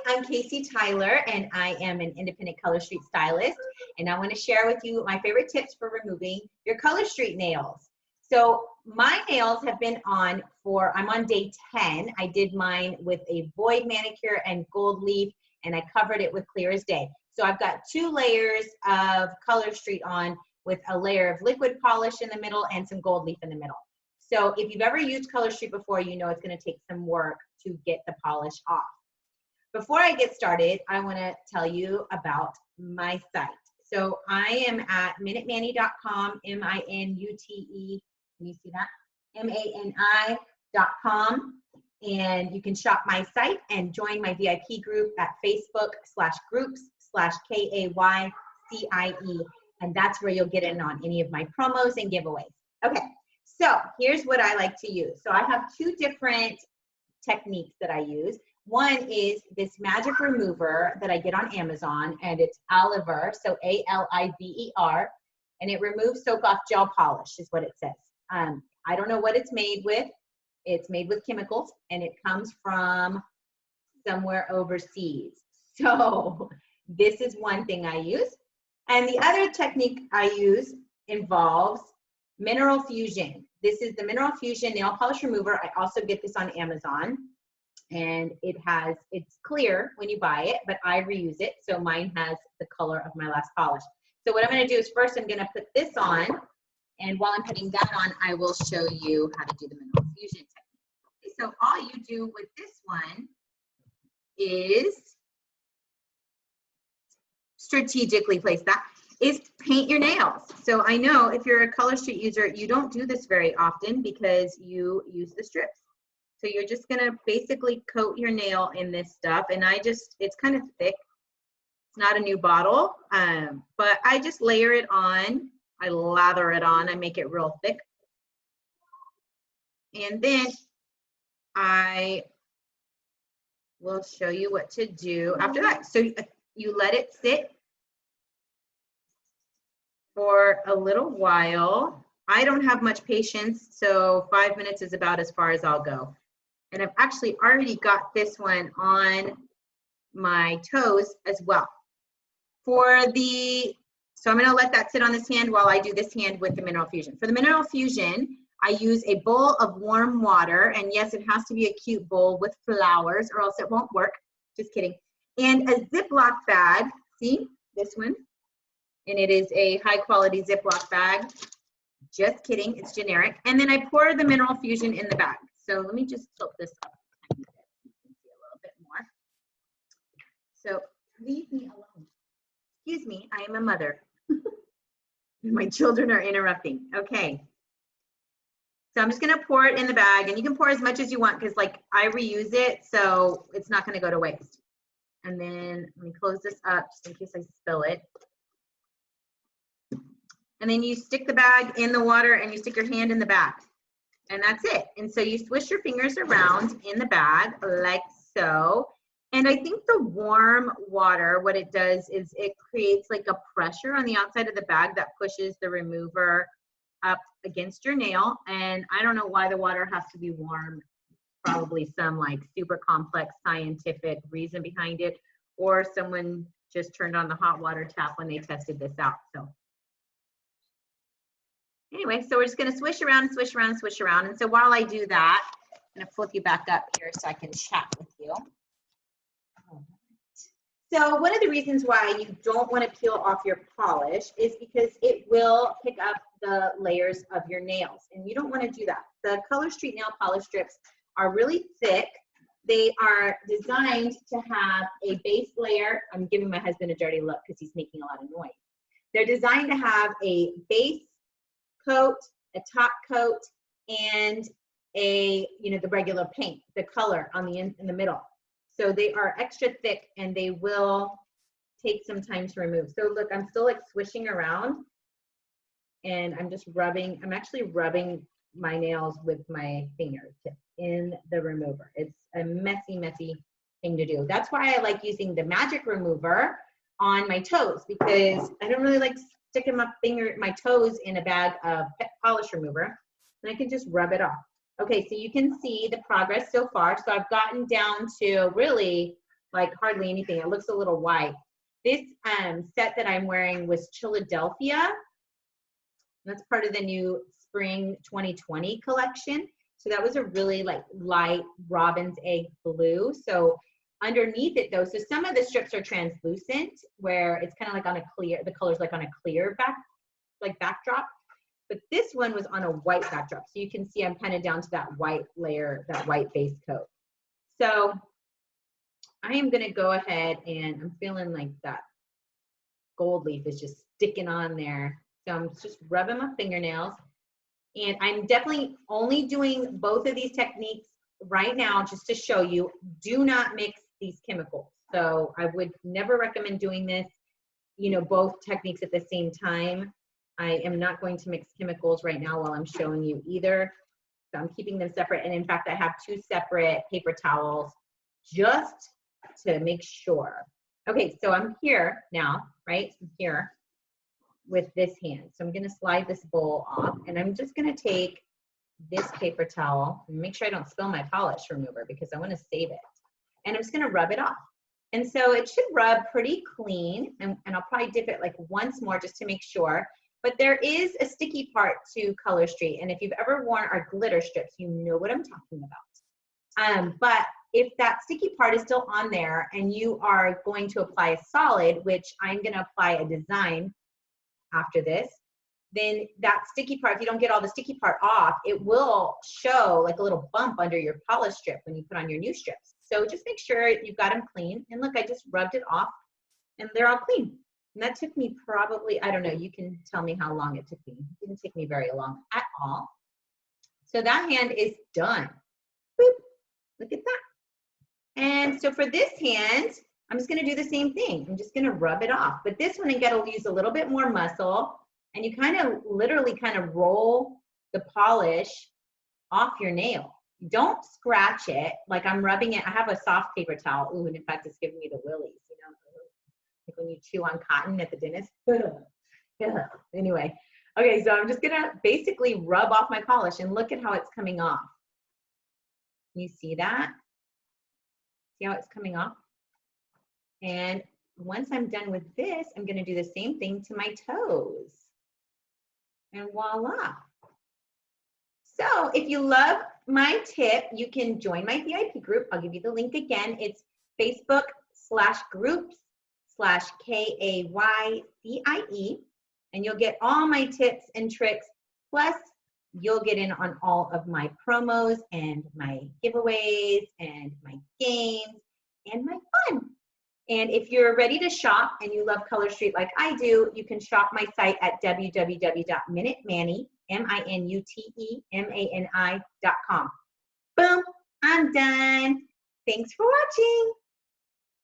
I'm Kaycie Tyler, and I am an independent Color Street stylist, and I want to share with you my favorite tips for removing your Color Street nails. So my nails have been on I'm on day 10. I did mine with a void manicure and gold leaf, and I covered it with clear as day. So I've got 2 layers of Color Street on with a layer of liquid polish in the middle and some gold leaf in the middle. So if you've ever used Color Street before, you know it's going to take some work to get the polish off. Before I get started, I want to tell you about my site. So I am at minutemanny.com, M-I-N-U-T-E, can you see that? M-A-N-I.com, and you can shop my site and join my VIP group at Facebook/groups/KAYCIE, and that's where you'll get in on any of my promos and giveaways. Okay, so here's what I like to use. So I have 2 different techniques that I use. One is this magic remover that I get on Amazon, and it's Aliver, so A-L-I-V-E-R, and it removes soak-off gel polish is what it says. I don't know what it's made with. It's made with chemicals, and it comes from somewhere overseas. So this is one thing I use. And the other technique I use involves Mineral Fusion. This is the Mineral Fusion nail polish remover. I also get this on Amazon. And it's clear when you buy it, but I reuse it. So mine has the color of my last polish. So what I'm going to do is first I'm going to put this on. And while I'm putting that on, I will show you how to do the Mineral Fusion technique. Okay, so all you do with this one is strategically place that, is paint your nails. So I know if you're a Color Street user, you don't do this very often because you use the strips. So you're just gonna basically coat your nail in this stuff, and it's kind of thick. It's not a new bottle, but I just layer it on. I lather it on, I make it real thick. And then I will show you what to do after that. So you let it sit for a little while. I don't have much patience, so 5 minutes is about as far as I'll go. And I've actually already got this one on my toes as well. So I'm gonna let that sit on this hand while I do this hand with the Mineral Fusion. For the Mineral Fusion, I use a bowl of warm water, and yes, it has to be a cute bowl with flowers or else it won't work, just kidding. And a Ziploc bag, see this one? And it is a high quality Ziploc bag, just kidding, it's generic. And then I pour the Mineral Fusion in the bag. So let me just tilt this up a tiny bit so you can see a little bit more. So leave me alone. Excuse me, I am a mother. My children are interrupting. Okay. So I'm just gonna pour it in the bag, and you can pour as much as you want because like I reuse it, so it's not gonna go to waste. And then let me close this up just in case I spill it. And then you stick the bag in the water and you stick your hand in the bag. And that's it. And so you swish your fingers around in the bag like so. And I think the warm water, what it does is it creates like a pressure on the outside of the bag that pushes the remover up against your nail. And I don't know why the water has to be warm. Probably some like super complex scientific reason behind it, or someone just turned on the hot water tap when they tested this out. So anyway, so we're just gonna swish around, swish around, swish around. And so while I do that, I'm gonna flip you back up here so I can chat with you. So one of the reasons why you don't want to peel off your polish is because it will pick up the layers of your nails, and you don't want to do that. The Color Street nail polish strips are really thick. They are designed to have a base layer. I'm giving my husband a dirty look because he's making a lot of noise. They're designed to have a base coat, a top coat, and the regular paint, the color on the in the middle. So they are extra thick and they will take some time to remove. So look, I'm still like swishing around, and I'm actually rubbing my nails with my fingertips in the remover. It's a messy, messy thing to do. That's why I like using the magic remover on my toes, because I don't really like sticking my toes in a bag of polish remover, and I can just rub it off. Okay, so you can see the progress so far. So I've gotten down to really like hardly anything. It looks a little white. This set that I'm wearing was Philadelphia. That's part of the new spring 2020 collection. So that was a really like light robin's egg blue. So underneath it though, so some of the strips are translucent where it's kind of like on a clear, the color's like on a clear backdrop. But this one was on a white backdrop. So you can see I'm kind of down to that white layer, that white base coat. So I am gonna go ahead and I'm feeling like that gold leaf is just sticking on there. So I'm just rubbing my fingernails. And I'm definitely only doing both of these techniques right now just to show you. Do not mix these chemicals. So I would never recommend doing this, you know, both techniques at the same time. I am not going to mix chemicals right now while I'm showing you either. So I'm keeping them separate. And in fact, I have 2 separate paper towels just to make sure. Okay, so I'm here now, right? I'm here with this hand. So I'm gonna slide this bowl off and I'm just gonna take this paper towel and make sure I don't spill my polish remover because I wanna save it. And I'm just gonna rub it off. And so it should rub pretty clean and I'll probably dip it like once more just to make sure. But there is a sticky part to Color Street. And if you've ever worn our glitter strips, you know what I'm talking about. But if that sticky part is still on there and you are going to apply a solid, which I'm gonna apply a design after this, then that sticky part, if you don't get all the sticky part off, it will show like a little bump under your polish strip when you put on your new strips. So just make sure you've got them clean. And look, I just rubbed it off and they're all clean. And that took me probably, I don't know, you can tell me how long it took me. It didn't take me very long at all. So that hand is done. Boop. Look at that. And so for this hand, I'm just gonna do the same thing. I'm just gonna rub it off. But this one, again, will use a little bit more muscle and you kind of literally kind of roll the polish off your nail. Don't scratch it like I'm rubbing it. I have a soft paper towel. Ooh, and in fact, it's giving me the willies, you know, like when you chew on cotton at the dentist. Yeah. Anyway, okay, so I'm just gonna basically rub off my polish and look at how it's coming off. Can you see that? See how it's coming off? And once I'm done with this, I'm gonna do the same thing to my toes. And voila. So if you love my tip, you can join my VIP group. I'll give you the link again. It's Facebook.com/groups/KAYCIE. And you'll get all my tips and tricks. Plus, you'll get in on all of my promos and my giveaways and my games and my fun. And if you're ready to shop and you love Color Street like I do, you can shop my site at www.minutemani.com. Boom, I'm done. Thanks for watching.